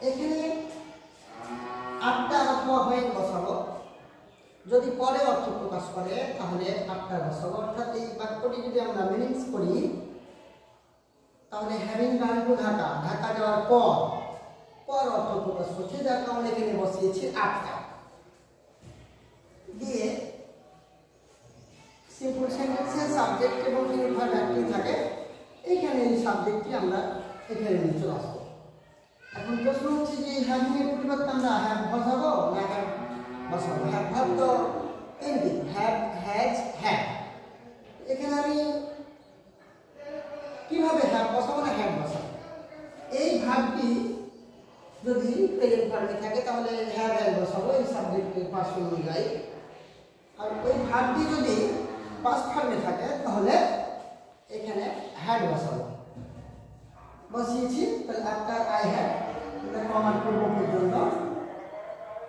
A: এখানে আটটা অথবা হোয়েন বসাবো। যদি পরে অর্থ প্রকাশ করে তাহলে আটটা বসাবো। অর্থাৎ এই বাক্যটি যদি আমরা মিনিংস করি তাহলে হ্যাভিং গান টু ঢাকা, ঢাকা যাওয়ার পর অর্থ প্রকাশ করছে, যার কারণে এখানে বসিয়েছি আটটা। দিয়ে সিম্পল সেন্টেন্সে সাবজেক্ট এবং ইউনিট ভার্ব একই থাকে। এইখানে এই সাবজেক্টটি আমরা এখানে নিয়ে চলে আসবো। এখন প্রশ্ন হচ্ছে যে হ্যাভিং এর পরিবর্তে আমরা হ্যাভ বসাবো না হ্যাভ বসাবো। হ্যাভ ভার্ব তো তিনটি, হ্যাভ, হ্যাজ, হ্যাভ। এখানে আমি কিভাবে হ্যাভ বসাবো না হ্যাভ বসাবো? এই ভার্বটি যদি প্রেজেন্ট ভার্বে থাকে তাহলে হ্যাভ হ্যাজ বসাবো এই সাবজেক্টের পাস্ট অনুযায়ী। আর ওই ভার্বটি যদি পাস্ট ফর্মে থাকে তাহলে এখানে হ্যাড বসাবো। বসিয়েছি, তাহলে আফটার আই হ্যাড কমার পূর্ব পর্যন্ত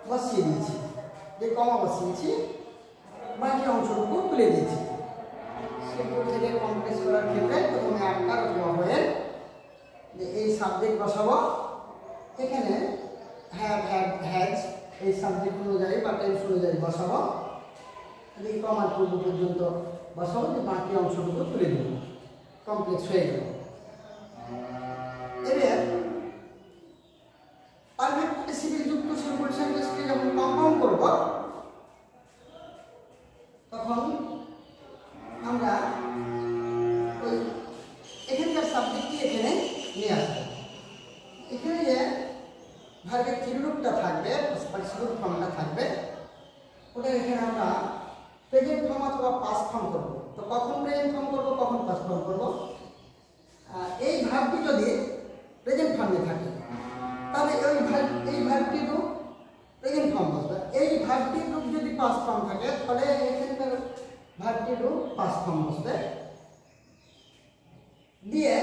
A: বসিয়ে দিয়েছি। যে কমা বসিয়েছি বাকি অংশটুকু তুলে দিয়েছি। সিম্পল থেকে কমপ্লেক্স করার ক্ষেত্রে প্রথমে আফটার অথবা হয়ে যে এই সাবজেক্ট বসাবো। এখানে হ্যাভ, হ্যাড, হ্যাজ এই সাবজেক্ট অনুযায়ী বা টেন্স অনুযায়ী বসাবো। এই কমার পূর্ব পর্যন্ত বসাবো, যে বাকি অংশটুকু তুলে দেব। কমপ্লেক্স হয়ে গেল। এবার পারফেক্ট পার্টিসিপল যুক্ত সিম্পল সেন্টেন্সকে যখন কম্পাউন্ড করব তখন আমরা ওই এখানকার সাবজেক্টটি এখানে নিয়ে আসবো। এখানে যে ভার্বের থ্রি রূপটা থাকবে, পার্টিসিপল ফর্মটা থাকবে, ওটা এখানে আমরা প্রেজেন্ট ফর্ম অথবা পাস্ট ফর্ম করব। তো কখন প্রেজেন্ট ফর্ম করব, কখন পাস্ট ফর্ম করব? এই ভার্বটি যদি প্রেজেন্ট ফর্মে থাকে তাহলে এই ভার্বটির রূপ প্রেজেন্ট ফর্ম বসবে। এই ভার্বটির রূপ যদি পাস্ট ফর্ম থাকে তাহলে এখানকার ভার্বটির রূপ পাস্ট ফর্ম বসবে। দিয়ে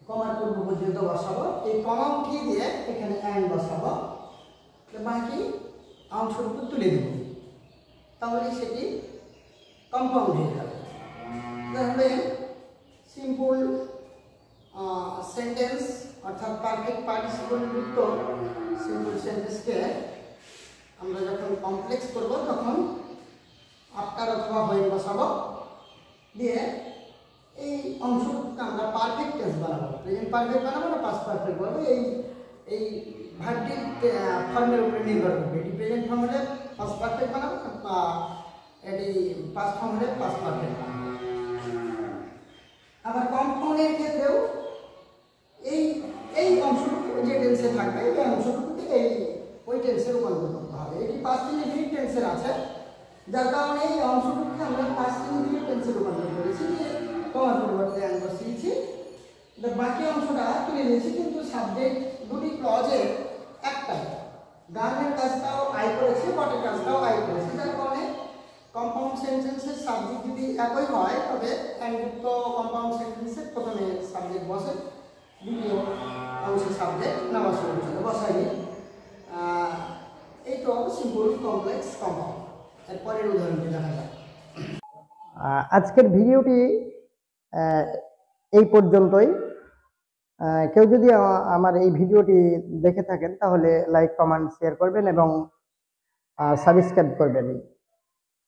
A: কমার পূর্ব পর্যন্ত বসাবো। এই কমা উঠিয়ে দিয়ে এখানে অ্যান্ড বসাবো, বাকি অংশটুকু তুলে দেব। তাহলে সেটি কম্পাউন্ড হয়ে যাবে। তাহলে সিম্পল সেন্টেন্স অর্থাৎ পারফেক্ট পার্টিসিপল যুক্ত সিম্পল সেন্টেন্সকে আমরা যখন কমপ্লেক্স করব তখন আফটার অথবা হয়ে বসাবো। দিয়ে এই অংশটুকুকে আমরা পারফেক্ট টেন্স বানাবো। প্রেজেন্ট পারফেক্ট বানাবো না পাস্ট পারফেক্ট বানাবো, এই ভার্বটির ফর্মের উপরে নির্ভর করবে। এটি প্রেজেন্ট ফর্ম হলে পাস্ট পারফেক্ট বানাবো, এটি পাস্ট ফর্ম হলে পাস্ট পারফেক্ট বানাবো। আবার কম্পাউন্ডের ক্ষেত্রেও এই অংশটুকু যে টেন্সে থাকবে এই অংশটুকুকে ওই টেন্সে রূপান্তর করতে হবে। এটি পাস্ট ইনডিফিনিট টেন্সের আছে, যার কারণে এই অংশটুকুকে আমরা পাস্ট ইনডিফিনিট টেন্সে রূপান্তর করেছি। যে কমার পরিবর্তে অ্যান্ড বসিয়েছি, বাকি অংশটা তুলে নিয়েছি। কিন্তু সাবজেক্ট দুটি ক্লজের একটাই, গানের কাজটাও আই করেছে, বটের কাজটাও আই করেছে, যার কারণে কম্পাউন্ড সেন্টেন্সের সাবজেক্ট যদি একই হয় তবে অ্যান্ডযুক্ত কম্পাউন্ড সেন্টেন্সের প্রথমে সাবজেক্ট বসে, দ্বিতীয় অংশে সাবজেক্ট না বসে বসায়নি। এই তো সিম্পল কমপ্লেক্স কম্পাউন্ড। এরপরের উদাহরণটি দেখা যাক। আজকের ভিডিওটি এই পর্যন্তই। কেউ যদি আমার এই ভিডিওটি দেখে থাকেন তাহলে লাইক, কমেন্ট, শেয়ার করবেন এবং সাবস্ক্রাইব করবেন।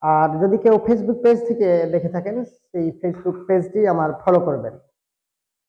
A: আর যদি কেউ ফেসবুক পেজ থেকে দেখে থাকেন সেই ফেসবুক পেজটি আমার ফলো করবেন।